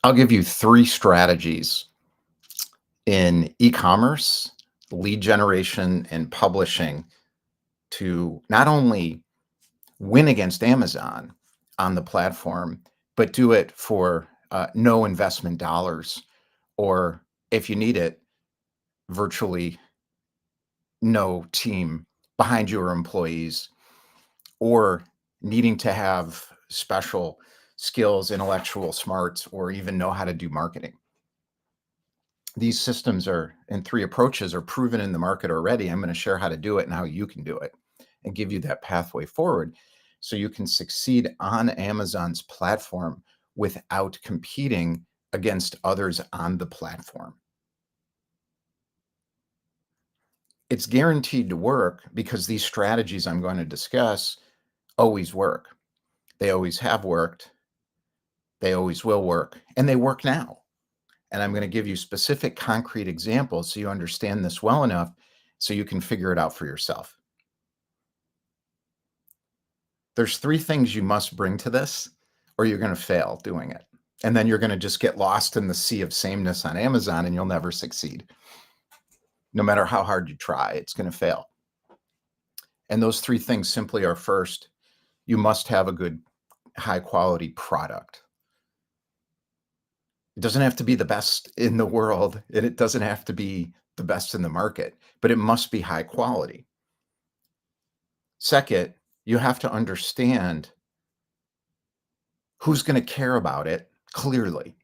I'll give you three strategies in e-commerce, lead generation, and publishing to not only win against Amazon on the platform, but do it for no investment dollars, or if you need it, virtually no team behind you or employees, or needing to have special skills, intellectual smarts, or even know how to do marketing. These systems are and three approaches are proven in the market already. I'm going to share how to do it and how you can do it and give you that pathway forward so you can succeed on Amazon's platform without competing against others on the platform. It's guaranteed to work because these strategies I'm going to discuss always work. They always have worked. They always will work, and they work now. And I'm going to give you specific concrete examples so you understand this well enough so you can figure it out for yourself. There's three things you must bring to this, or you're going to fail doing it. And then you're going to just get lost in the sea of sameness on Amazon and you'll never succeed. No matter how hard you try, it's going to fail. And those three things simply are: first, you must have a good, high quality product. It doesn't have to be the best in the world, and it doesn't have to be the best in the market, but it must be high quality. Second, you have to understand who's going to care about it clearly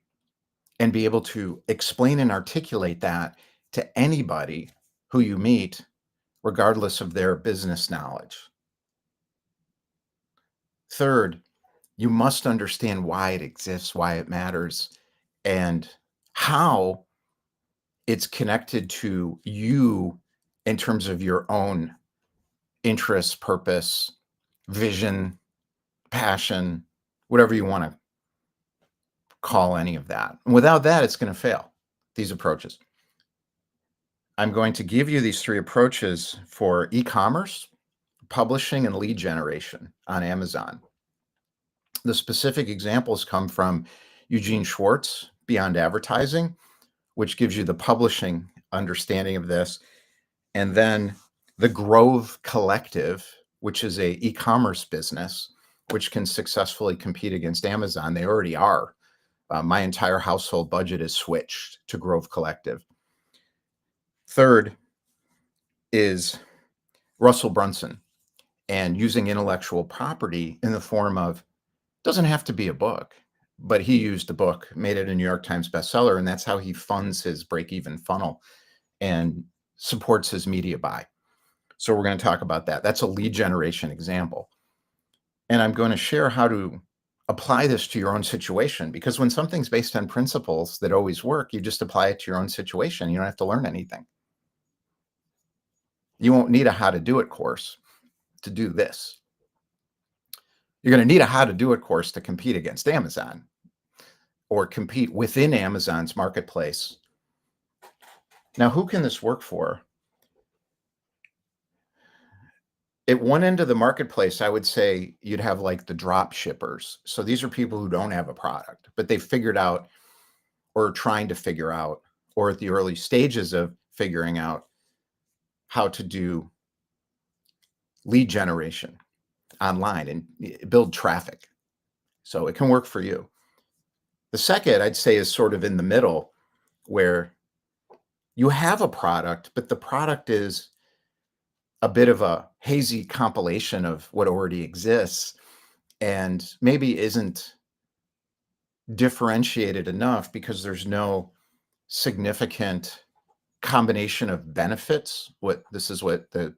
and be able to explain and articulate that to anybody who you meet, regardless of their business knowledge. Third, you must understand why it exists, why it matters, and how it's connected to you in terms of your own interests, purpose, vision, passion, whatever you want to call any of that. And without that, it's going to fail, these approaches. I'm going to give you these three approaches for e-commerce, publishing, and lead generation on Amazon. The specific examples come from Eugene Schwartz, Beyond Advertising, which gives you the publishing understanding of this. And then the Grove Collective, which is a e-commerce business, which can successfully compete against Amazon. They already are. My entire household budget is switched to Grove Collective. Third is Russell Brunson and using intellectual property in the form of, doesn't have to be a book, but he used a book, made it a New York Times bestseller, and that's how he funds his break-even funnel and supports his media buy. So we're going to talk about that. That's a lead generation example. And I'm going to share how to apply this to your own situation, because when something's based on principles that always work, you just apply it to your own situation. You don't have to learn anything. You won't need a how to do it course to do this. You're going to need a how to do it course to compete against Amazon or compete within Amazon's marketplace. Now, who can this work for? At one end of the marketplace, I would say you'd have like the drop shippers. So these are people who don't have a product, but they've figured out or trying to figure out, or at the early stages of figuring out how to do lead generation online and build traffic. So it can work for you. The second, I'd say, is sort of in the middle, where you have a product, but the product is a bit of a hazy compilation of what already exists and maybe isn't differentiated enough because there's no significant combination of benefits. This is what the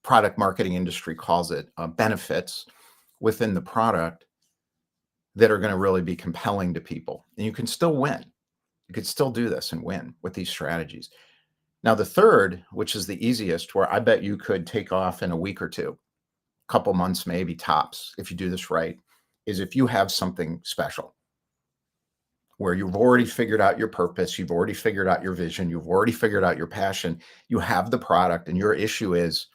product marketing industry calls it, benefits within the product that are going to really be compelling to people. And you can still win. You could still do this and win with these strategies. Now, the third, which is the easiest, where I bet you could take off in a week or two, a couple months, maybe tops, if you do this right, is if you have something special where you've already figured out your purpose, you've already figured out your vision, you've already figured out your passion, you have the product, and your issue is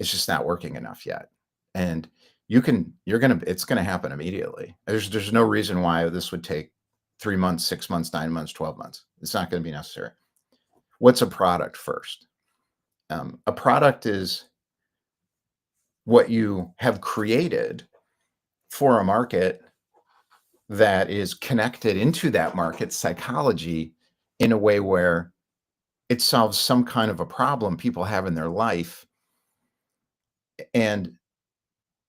it's just not working enough yet. And it's going to happen immediately. There's no reason why this would take 3 months, 6 months, 9 months, 12 months. It's not going to be necessary. What's a product first? A product is what you have created for a market that is connected into that market psychology in a way where it solves some kind of a problem people have in their life and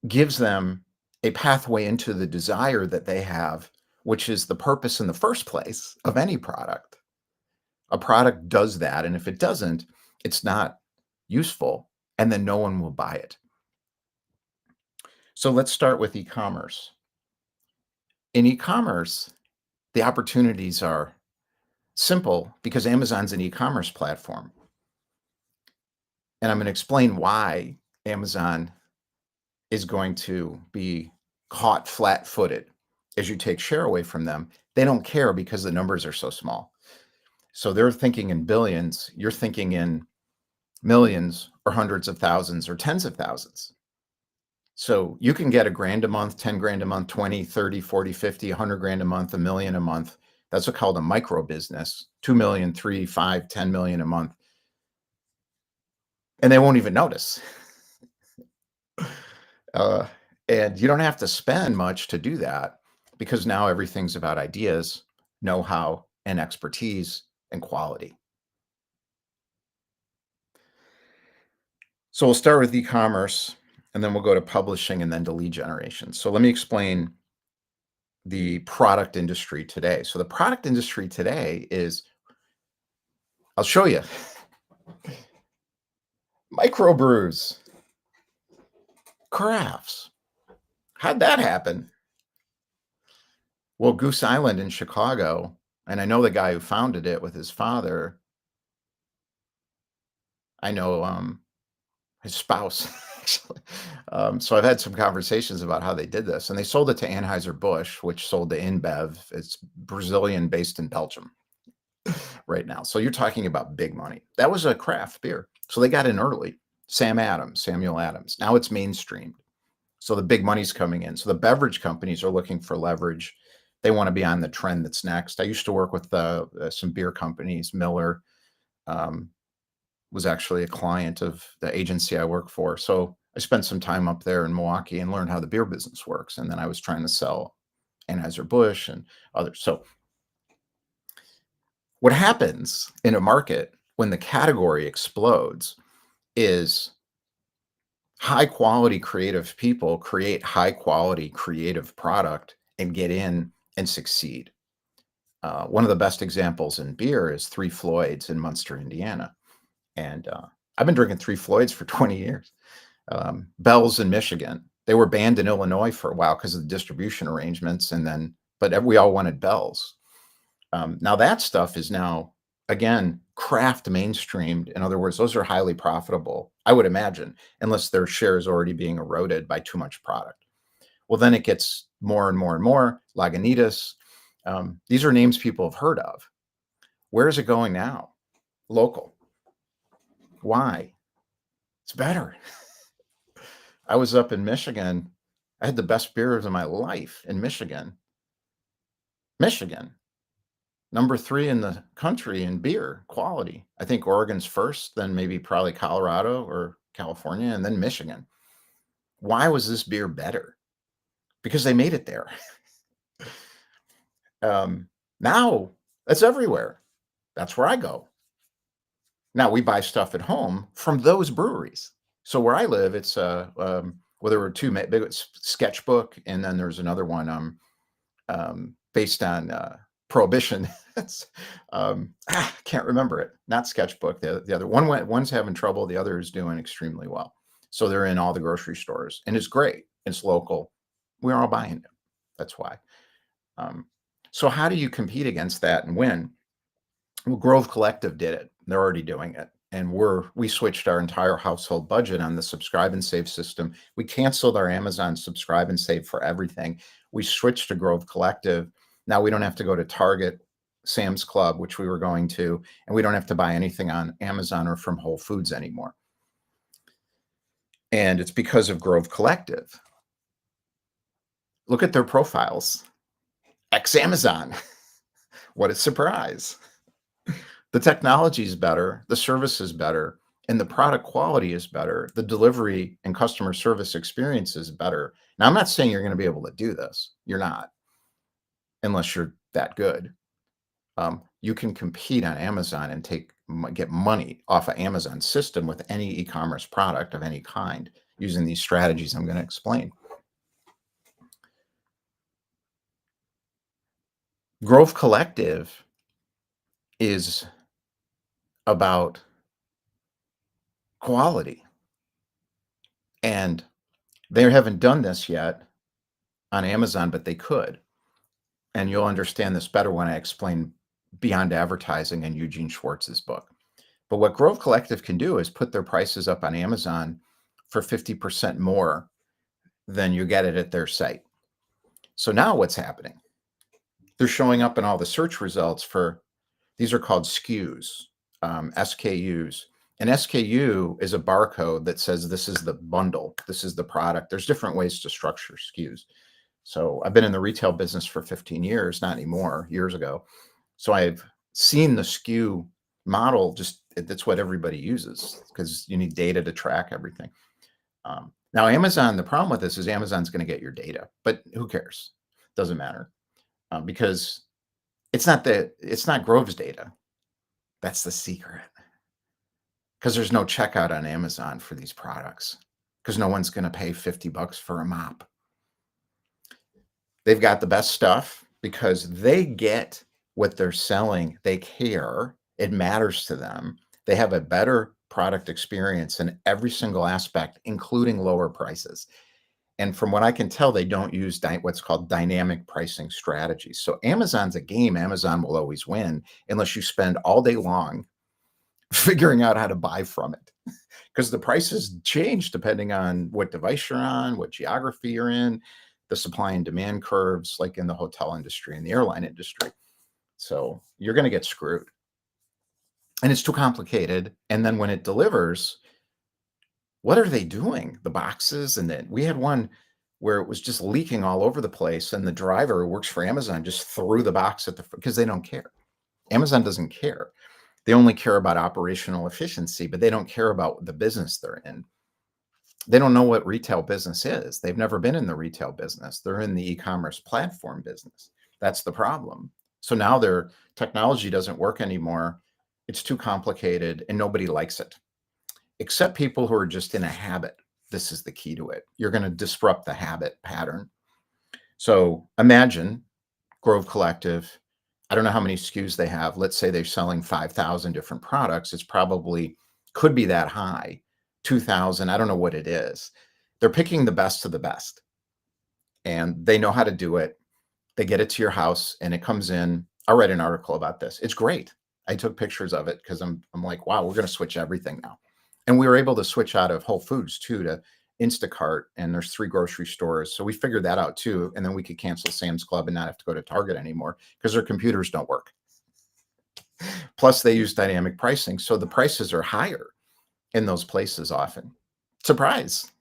gives them a pathway into the desire that they have, which is the purpose in the first place of any product. A product does that, and if it doesn't, it's not useful, and then no one will buy it. So let's start with e-commerce. In e-commerce, the opportunities are simple because Amazon's an e-commerce platform. And I'm going to explain why Amazon is going to be caught flat-footed as you take share away from them. They don't care because the numbers are so small. So they're thinking in billions, you're thinking in millions or hundreds of thousands or tens of thousands. So you can get $1,000 a month, 10 grand a month, 20, 30, 40, 50, 100 grand a month, $1 million a month. That's what's called a micro business, 2 million, 3, 5, 10 million a month. And they won't even notice. And you don't have to spend much to do that because now everything's about ideas, know-how, and expertise and quality. So we'll start with e-commerce, and then we'll go to publishing and then to lead generation. So let me explain the product industry today. So the product industry today is, I'll show you, microbrews, crafts. How'd that happen? Well, Goose Island in Chicago, and I know the guy who founded it with his father. I know his spouse, actually. So I've had some conversations about how they did this, and they sold it to Anheuser-Busch, which sold to InBev. It's Brazilian based in Belgium right now. So you're talking about big money. That was a craft beer. So they got in early. Samuel Adams. Now it's mainstreamed. So the big money's coming in. So the beverage companies are looking for leverage. They want to be on the trend that's next. I used to work with some beer companies. Miller was actually a client of the agency I work for. So I spent some time up there in Milwaukee and learned how the beer business works. And then I was trying to sell Anheuser-Busch and others. So what happens in a market when the category explodes is high quality creative people create high quality creative product and get in and succeed. One of the best examples in beer is Three Floyds in Munster, Indiana. And I've been drinking Three Floyds for 20 years. Bell's in Michigan. They were banned in Illinois for a while because of the distribution arrangements. But we all wanted Bell's. Now that stuff is now, again, craft mainstreamed. In other words, those are highly profitable, I would imagine, unless their share is already being eroded by too much product. Well, then it gets more and more and more. Lagunitas. These are names people have heard of. Where is it going now? Local. Why? It's better. I was up in Michigan. I had the best beers of my life in Michigan. Michigan, number 3 in the country in beer quality. I think Oregon's first, then maybe probably Colorado or California, and then Michigan. Why was this beer better? Because they made it there. Now that's everywhere. That's where I go. Now we buy stuff at home from those breweries. So where I live, it's well, there were two big Sketchbook, and then there's another one based on Prohibition. Can't remember it. Not Sketchbook. The other one's having trouble. The other is doing extremely well. So they're in all the grocery stores, and it's great. It's local. We're all buying it. That's why. So how do you compete against that and win? Well, Grove Collective did it. They're already doing it. And we switched our entire household budget on the subscribe and save system. We canceled our Amazon subscribe and save for everything. We switched to Grove Collective. Now we don't have to go to Target, Sam's Club, which we were going to, and we don't have to buy anything on Amazon or from Whole Foods anymore. And it's because of Grove Collective. Look at their profiles. Ex-Amazon. What a surprise. The technology is better, the service is better, and the product quality is better. The delivery and customer service experience is better. Now, I'm not saying you're going to be able to do this. You're not, unless you're that good. You can compete on Amazon and get money off of Amazon's system with any e-commerce product of any kind using these strategies I'm going to explain. Grove Collective is about quality, and they haven't done this yet on Amazon, but they could. And you'll understand this better when I explain Beyond Advertising and Eugene Schwartz's book. But what Grove Collective can do is put their prices up on Amazon for 50% more than you get it at their site. So now what's happening? They're showing up in all the search results for, these are called SKUs, SKUs. An SKU is a barcode that says this is the bundle, this is the product. There's different ways to structure SKUs. So I've been in the retail business for 15 years, not anymore, years ago. So I've seen the SKU model, just that's what everybody uses because you need data to track everything. Now, Amazon, the problem with this is Amazon's going to get your data, but who cares? Doesn't matter because it's not Grove's data. That's the secret. Because there's no checkout on Amazon for these products because no one's going to pay $50 for a mop. They've got the best stuff because they get what they're selling. They care. It matters to them. They have a better product experience in every single aspect, including lower prices. And from what I can tell, they don't use what's called dynamic pricing strategies. So Amazon's a game. Amazon will always win unless you spend all day long figuring out how to buy from it. Because the prices change depending on what device you're on, what geography you're in, the supply and demand curves, like in the hotel industry and the airline industry. So you're going to get screwed. And it's too complicated. And then when it delivers, what are they doing? The boxes. And then we had one where it was just leaking all over the place. And the driver who works for Amazon just threw the box at because they don't care. Amazon doesn't care. They only care about operational efficiency, but they don't care about the business they're in. They don't know what retail business is. They've never been in the retail business. They're in the e-commerce platform business. That's the problem. So now their technology doesn't work anymore. It's too complicated and nobody likes it, except people who are just in a habit. This is the key to it. You're going to disrupt the habit pattern. So imagine Grove Collective. I don't know how many SKUs they have. Let's say they're selling 5,000 different products. It's probably could be that high, 2,000. I don't know what it is. They're picking the best of the best and they know how to do it. They get it to your house and it comes in. I'll write an article about this. It's great. I took pictures of it because I'm like, wow, we're going to switch everything now. And we were able to switch out of Whole Foods too to Instacart, and there's 3 grocery stores. So we figured that out too. And then we could cancel Sam's Club and not have to go to Target anymore because their computers don't work. Plus they use dynamic pricing. So the prices are higher in those places often. Surprise.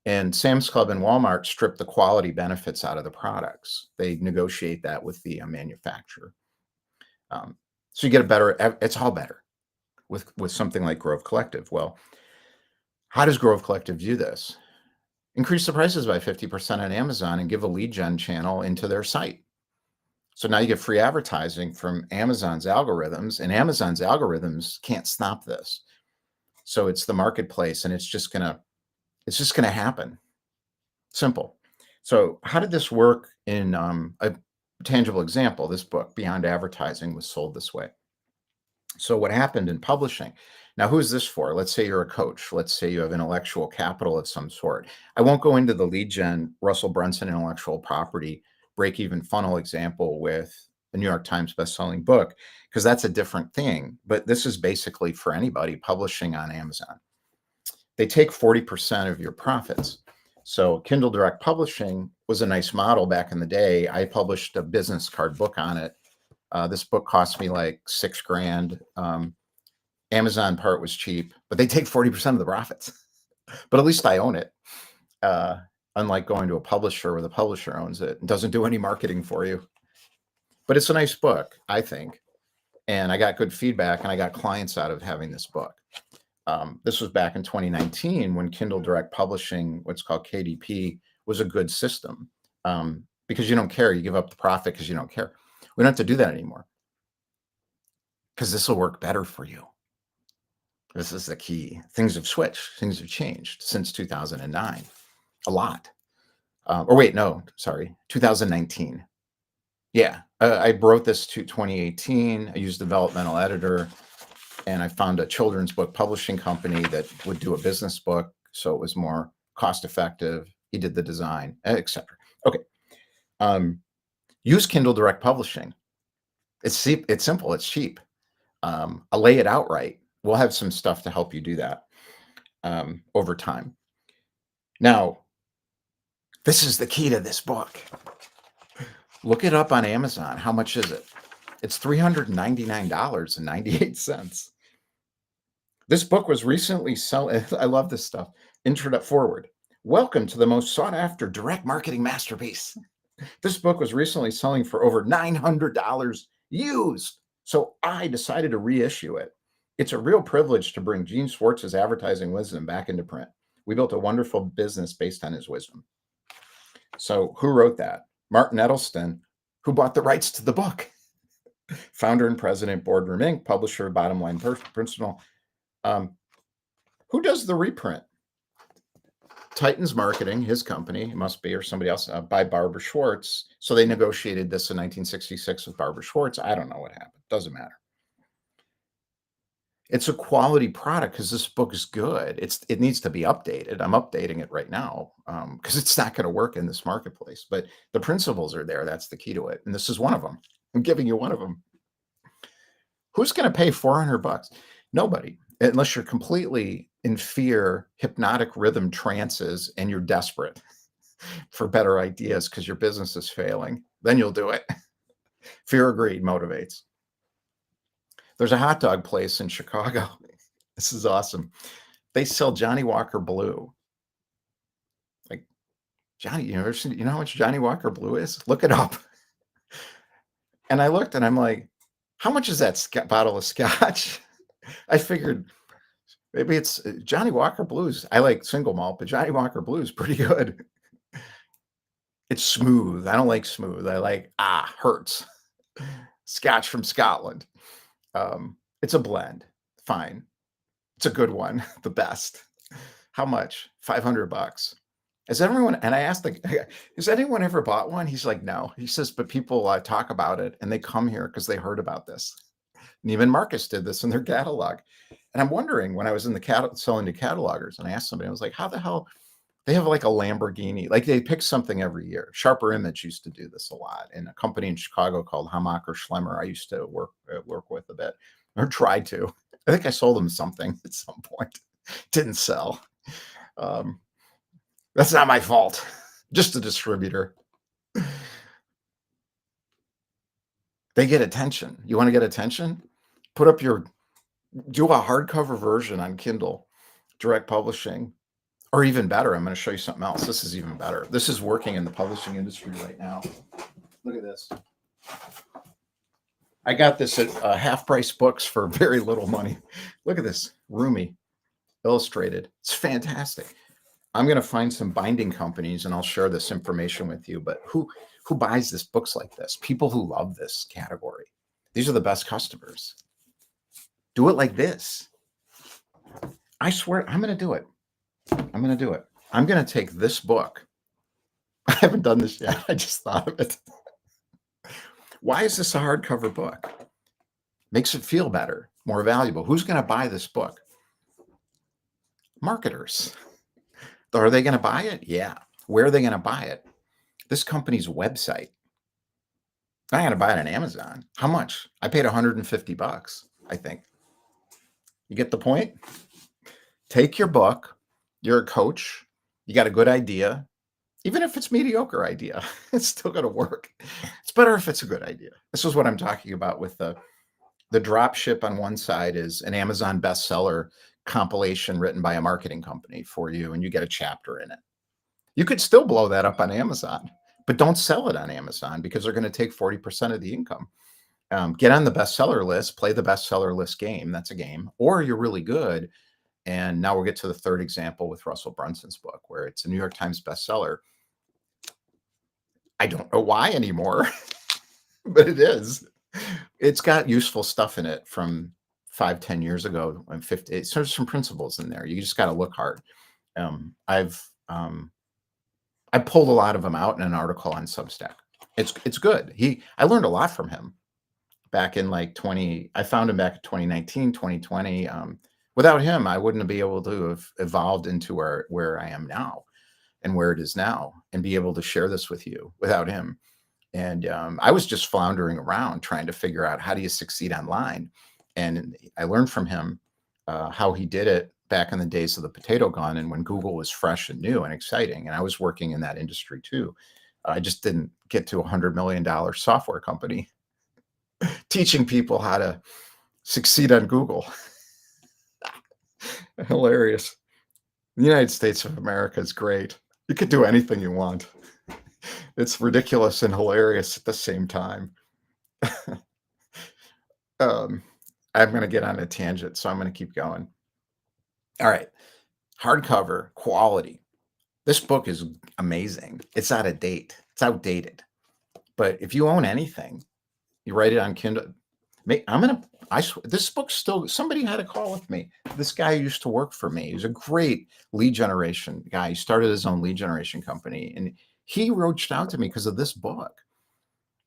And Sam's Club and Walmart strip the quality benefits out of the products. They negotiate that with the manufacturer. So you get a better, it's all better with something like Grove Collective. Well, how does Grove Collective do this? Increase the prices by 50% on Amazon and give a lead gen channel into their site. So now you get free advertising from Amazon's algorithms, and Amazon's algorithms can't stop this. So it's the marketplace, and it's just gonna happen. Simple. So how did this work in a tangible example? This book, Beyond Advertising, was sold this way. So what happened in publishing? Now, who is this for? Let's say you're a coach. Let's say you have intellectual capital of some sort. I won't go into the lead gen Russell Brunson intellectual property break-even funnel example with the New York Times bestselling book, because that's a different thing. But this is basically for anybody publishing on Amazon. They take 40% of your profits. So Kindle Direct Publishing was a nice model back in the day. I published a business card book on it. This book cost me like $6,000. Amazon part was cheap, but they take 40% of the profits. But at least I own it. Unlike going to a publisher where the publisher owns it and doesn't do any marketing for you. But it's a nice book, I think. And I got good feedback and I got clients out of having this book. This was back in 2019 when Kindle Direct Publishing, what's called KDP, was a good system, because you don't care. You give up the profit because you don't care. We don't have to do that anymore because this will work better for you. This is the key. Things have switched. Things have changed since 2009. A lot. Or wait, no, sorry, 2019. Yeah, I wrote this to 2018. I used developmental editor, and I found a children's book publishing company that would do a business book, so it was more cost effective. He did the design, etc. Okay. Use Kindle Direct Publishing. It's cheap. It's simple. It's cheap. I'll lay it out right. We'll have some stuff to help you do that over time. Now, this is the key to this book. Look it up on Amazon. How much is it? It's $399.98. This book was recently selling. I love this stuff. Introduction forward. Welcome to the most sought after direct marketing masterpiece. This book was recently selling for over $900 used. So I decided to reissue it. It's a real privilege to bring Gene Schwartz's advertising wisdom back into print. We built a wonderful business based on his wisdom. So who wrote that? Martin Edelston, who bought the rights to the book. Founder and president, Boardroom Inc., publisher, Bottom Line Principal. Who does the reprint? Titans Marketing, his company, it must be, or somebody else, by Barbara Schwartz. So they negotiated this in 1966 with Barbara Schwartz. I don't know what happened. Doesn't matter. It's a quality product because this book is good. It needs to be updated. I'm updating it right now because it's not going to work in this marketplace. But the principles are there. That's the key to it. And this is one of them. I'm giving you one of them. Who's going to pay $400? Nobody, unless you're completely in fear, hypnotic rhythm trances, and you're desperate for better ideas because your business is failing. Then you'll do it. Fear or greed motivates. There's a hot dog place in Chicago. This is awesome. They sell Johnny Walker Blue. Like, Johnny, you know how much Johnny Walker Blue is? Look it up. And I looked and I'm like, how much is that bottle of scotch? I figured maybe it's Johnny Walker Blues. I like single malt, but Johnny Walker Blue is pretty good. It's smooth. I don't like smooth. I like, hurts. Scotch from Scotland. It's a blend. Fine. It's a good one. The best. How much? $500. Has everyone, and I asked has anyone ever bought one? He's like, no. He says, but people talk about it and they come here because they heard about this. Neiman Marcus did this in their catalog. And I'm wondering, when I was in the selling to catalogers, and I asked somebody, I was like, how the hell? They have like a Lamborghini, like they pick something every year. Sharper Image used to do this a lot. And a company in Chicago called Hamacher Schlemmer, I used to work with a bit, or tried to. I think I sold them something at some point. Didn't sell. That's not my fault. Just a distributor. They get attention. You want to get attention? Do a hardcover version on Kindle, direct publishing, or even better. I'm going to show you something else. This is even better. This is working in the publishing industry right now. Look at this. I got this at Half Price Books for very little money. Look at this. Roomy, illustrated. It's fantastic. I'm going to find some binding companies and I'll share this information with you. But who buys this books like this? People who love this category. These are the best customers. Do it like this. I swear, I'm going to do it. I'm going to do it. I'm going to take this book. I haven't done this yet. I just thought of it. Why is this a hardcover book? Makes it feel better, more valuable. Who's going to buy this book? Marketers. Are they going to buy it? Yeah. Where are they going to buy it? This company's website. I'm going to buy it on Amazon. How much? I paid $150, I think. You get the point? Take your book. You're a coach. You got a good idea. Even if it's mediocre idea, it's still going to work. It's better if it's a good idea. This is what I'm talking about with the drop ship. On one side is an Amazon bestseller compilation written by a marketing company for you, and you get a chapter in it. You could still blow that up on Amazon, but don't sell it on Amazon because they're going to take 40% of the income. Get on the bestseller list, play the bestseller list game. That's a game. Or you're really good. And now we'll get to the third example with Russell Brunson's book, where it's a New York Times bestseller. I don't know why anymore, but it is. It's got useful stuff in it from 5, 10 years ago and 50. There's some principles in there. You just got to look hard. I pulled a lot of them out in an article on Substack. It's good. I learned a lot from him back in like 20. I found him back in 2019, 2020. Without him, I wouldn't be able to have evolved into where I am now and where it is now, and be able to share this with you without him. And I was just floundering around trying to figure out, how do you succeed online? And I learned from him how he did it back in the days of the potato gun, and when Google was fresh and new and exciting. And I was working in that industry too. I just didn't get to $100 million software company teaching people how to succeed on Google. Hilarious. The United States of America is great. You could do anything you want. It's ridiculous and hilarious at the same time. I'm going to get on a tangent, so I'm going to keep going. All right. Hardcover quality. This book is amazing. It's out of date. It's outdated. But if you own anything, you write it on Kindle. This book still, somebody had a call with me. This guy used to work for me. He was a great lead generation guy. He started his own lead generation company, and he reached out to me because of this book,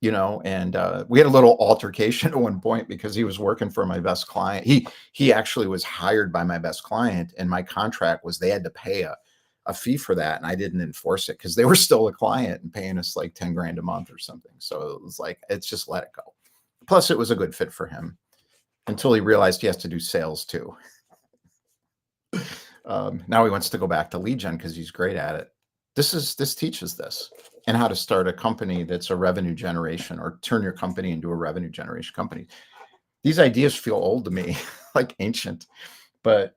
and we had a little altercation at one point because he was working for my best client. He actually was hired by my best client, and my contract was they had to pay a fee for that, and I didn't enforce it because they were still a client and paying us like 10 grand a month or something. So it was like, it's just let it go. Plus, it was a good fit for him until he realized he has to do sales too. Now he wants to go back to lead gen because he's great at it. This teaches this, and how to start a company that's a revenue generation, or turn your company into a revenue generation company. These ideas feel old to me, like ancient, but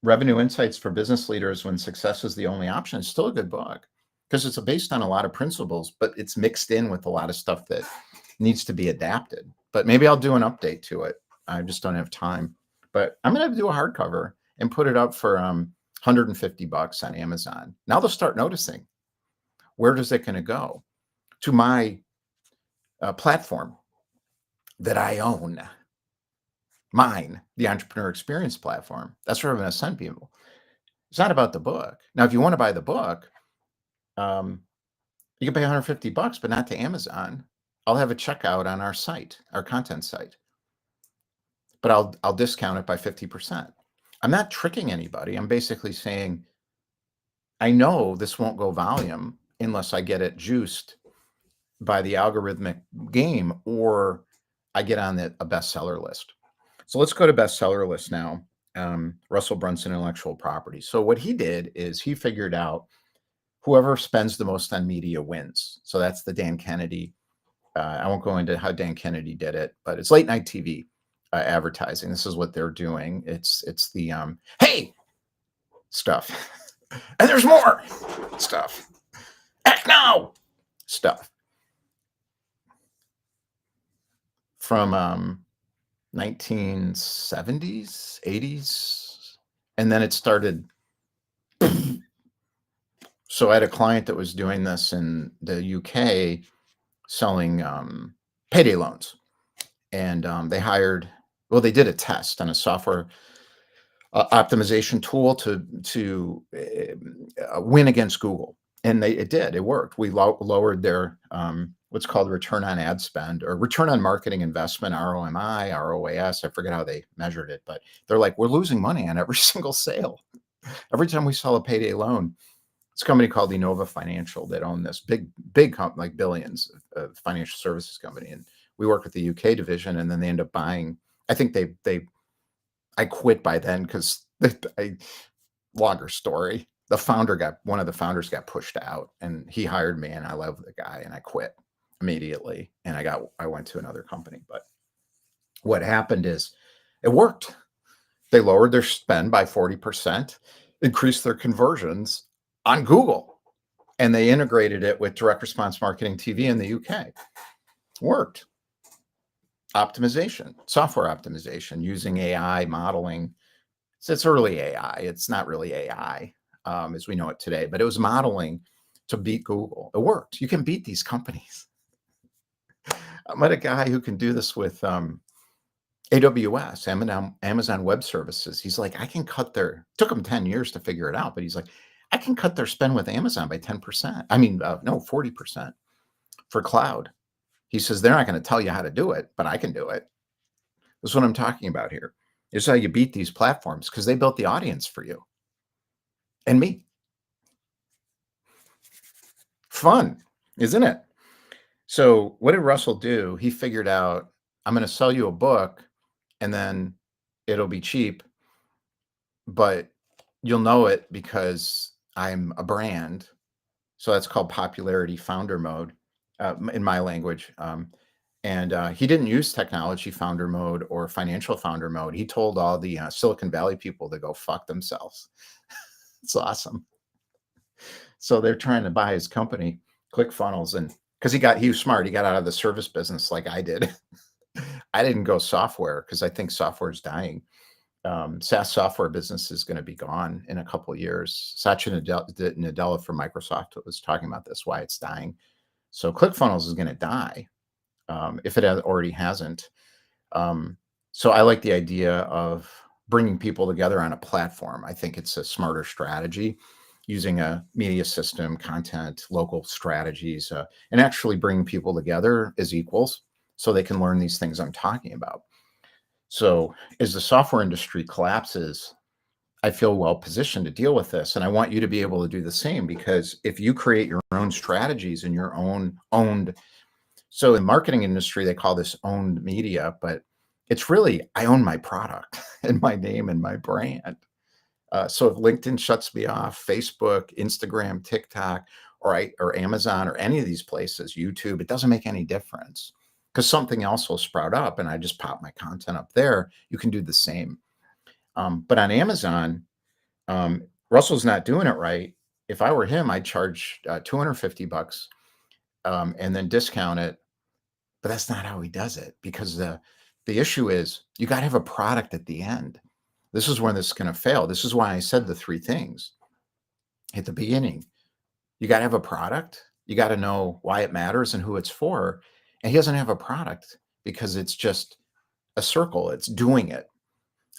Revenue Insights for Business Leaders When Success is the Only Option is still a good book because it's based on a lot of principles, but it's mixed in with a lot of stuff that needs to be adapted. But maybe I'll do an update to it. I just don't have time. But I'm going to do a hardcover and put it up for $150 on Amazon. Now they'll start noticing, where does it going to go? To my platform that I own, mine, the Entrepreneur Experience platform. That's where I'm going to send people. It's not about the book. Now, if you want to buy the book, you can pay $150, but not to Amazon. I'll have a checkout on our site, our content site, but I'll discount it by 50%. I'm not tricking anybody. I'm basically saying, I know this won't go volume unless I get it juiced by the algorithmic game, or I get on a bestseller list. So let's go to bestseller list now. Russell Brunson intellectual property. So what he did is he figured out whoever spends the most on media wins. So that's the Dan Kennedy. I won't go into how Dan Kennedy did it, but it's late night TV advertising. This is what they're doing. It's the hey stuff, and there's more stuff. Act now stuff from 1970s, 80s, and then it started. So I had a client that was doing this in the UK, selling payday loans, and they did a test on a software optimization tool to win against Google, and it worked. We lowered their what's called return on ad spend, or return on marketing investment, ROMI, ROAS. I forget how they measured it, but they're like, we're losing money on every single sale. Every time we sell a payday loan. It's a company called Innova Financial that own this big company, like billions of financial services company. And we work with the UK division, and then they end up buying. I think I quit by then because longer story. One of the founders got pushed out, and he hired me, and I love the guy, and I quit immediately, and I went to another company. But what happened is it worked. They lowered their spend by 40%, increased their conversions on Google. and they integrated it with direct response marketing TV in the UK. Worked. Optimization, software optimization using AI modeling. It's early AI. It's not really AI as we know it today, but it was modeling to beat Google. It worked. You can beat these companies. I met a guy who can do this with AWS, Amazon Web Services. He's like, I can cut their, took him 10 years to figure it out, but he's like, I can cut their spend with Amazon by 10%. I mean, no, 40% for cloud. He says, they're not going to tell you how to do it, but I can do it. That's what I'm talking about here. This is how you beat these platforms because they built the audience for you and me. Fun, isn't it? So what did Russell do? He figured out, I'm going to sell you a book and then it'll be cheap, but you'll know it because I'm a brand. So that's called popularity founder mode in my language. And he didn't use technology founder mode or financial founder mode. He told all the Silicon Valley people to go fuck themselves. It's awesome. So they're trying to buy his company, ClickFunnels, and because he was smart, he got out of the service business like I did. I didn't go software because I think software is dying. SaaS software business is going to be gone in a couple of years. Satya Nadella from Microsoft was talking about this, why it's dying. So ClickFunnels is going to die if it already hasn't. So I like the idea of bringing people together on a platform. I think it's a smarter strategy using a media system, content, local strategies, and actually bringing people together as equals so they can learn these things I'm talking about. So as the software industry collapses, I feel well positioned to deal with this. And I want you to be able to do the same because if you create your own strategies and your own owned, so in the marketing industry, they call this owned media, but it's really, I own my product and my name and my brand. So if LinkedIn shuts me off, Facebook, Instagram, TikTok, or Amazon, or any of these places, YouTube, it doesn't make any difference because something else will sprout up and I just pop my content up there. You can do the same. But on Amazon, Russell's not doing it right. If I were him, I'd charge $250 and then discount it. But that's not how he does it because the issue is you got to have a product at the end. This is when this is going to fail. This is why I said the three things at the beginning. You got to have a product. You got to know why it matters and who it's for. And he doesn't have a product because it's just a circle. It's doing it.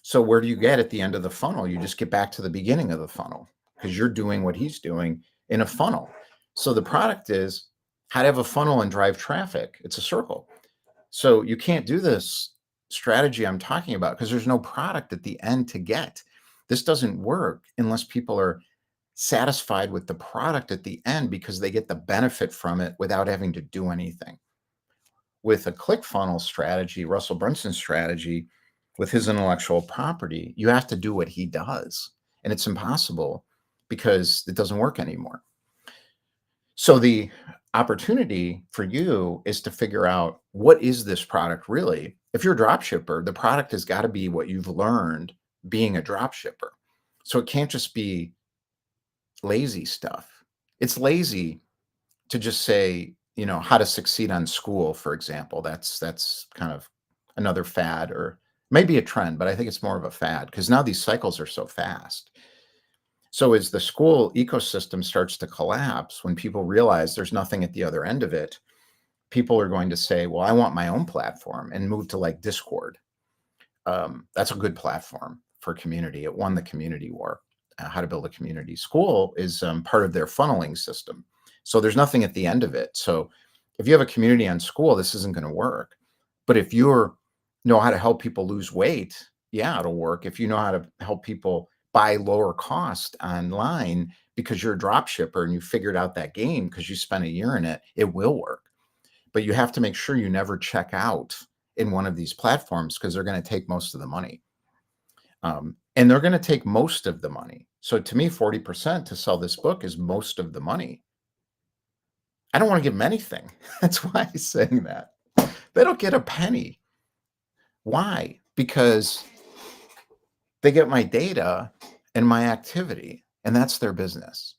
So where do you get at the end of the funnel? You just get back to the beginning of the funnel because you're doing what he's doing in a funnel. So the product is how to have a funnel and drive traffic. It's a circle. So you can't do this strategy I'm talking about because there's no product at the end to get. This doesn't work unless people are satisfied with the product at the end because they get the benefit from it without having to do anything. With a ClickFunnels strategy, Russell Brunson's strategy, with his intellectual property, you have to do what he does. And it's impossible because it doesn't work anymore. So the opportunity for you is to figure out what is this product really? If you're a drop shipper, the product has got to be what you've learned being a drop shipper. So it can't just be lazy stuff. It's lazy to just say, how to succeed on school, for example. That's kind of another fad or maybe a trend, but I think it's more of a fad because now these cycles are so fast. So as the school ecosystem starts to collapse, when people realize there's nothing at the other end of it, people are going to say, well, I want my own platform and move to like Discord. That's a good platform for community. It won the community war. How to build a community. School is part of their funneling system. So there's nothing at the end of it. So if you have a community on school, this isn't going to work. But if you know how to help people lose weight, yeah, it'll work. If you know how to help people buy lower cost online because you're a drop shipper and you figured out that game because you spent a year in it, it will work. But you have to make sure you never check out in one of these platforms because they're going to take most of the money. And they're going to take most of the money. So to me, 40% to sell this book is most of the money. I don't want to give them anything. That's why I'm saying that. They don't get a penny. Why? Because they get my data and my activity, and that's their business.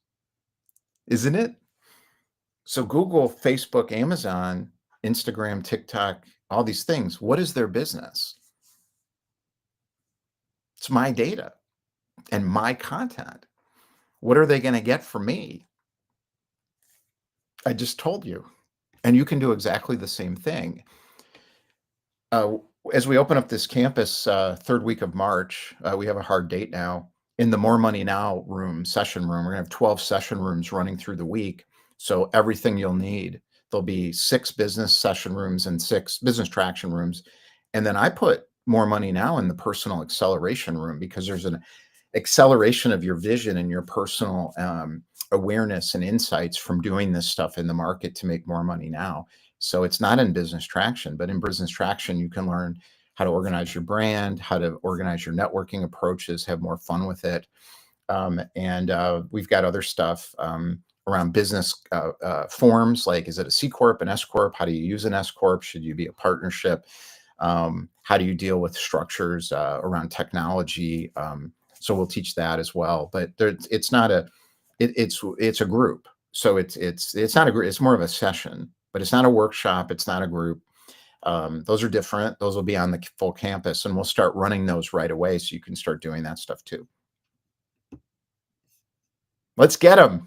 Isn't it? So Google, Facebook, Amazon, Instagram, TikTok, all these things, what is their business? It's my data and my content. What are they gonna get from me? I just told you. And you can do exactly the same thing. Uh, as we open up this campus, 3rd week of March, we have a hard date now. In the More Money Now session room, we're gonna have 12 session rooms running through the week. So everything you'll need. There'll be 6 business session rooms and 6 business traction rooms. And then I put More Money Now in the personal acceleration room because there's an acceleration of your vision and your personal awareness and insights from doing this stuff in the market to make more money now. So it's not in business traction, but in business traction, you can learn how to organize your brand, how to organize your networking approaches, have more fun with it. And we've got other stuff around business forms, like is it a C Corp, an S Corp? How do you use an S Corp? Should you be a partnership? How do you deal with structures around technology? So we'll teach that as well. But it's not a it's a group. So it's not a group. It's more of a session, but it's not a workshop. It's not a group. Those are different. Those will be on the full campus, and we'll start running those right away, so you can start doing that stuff too. Let's get them.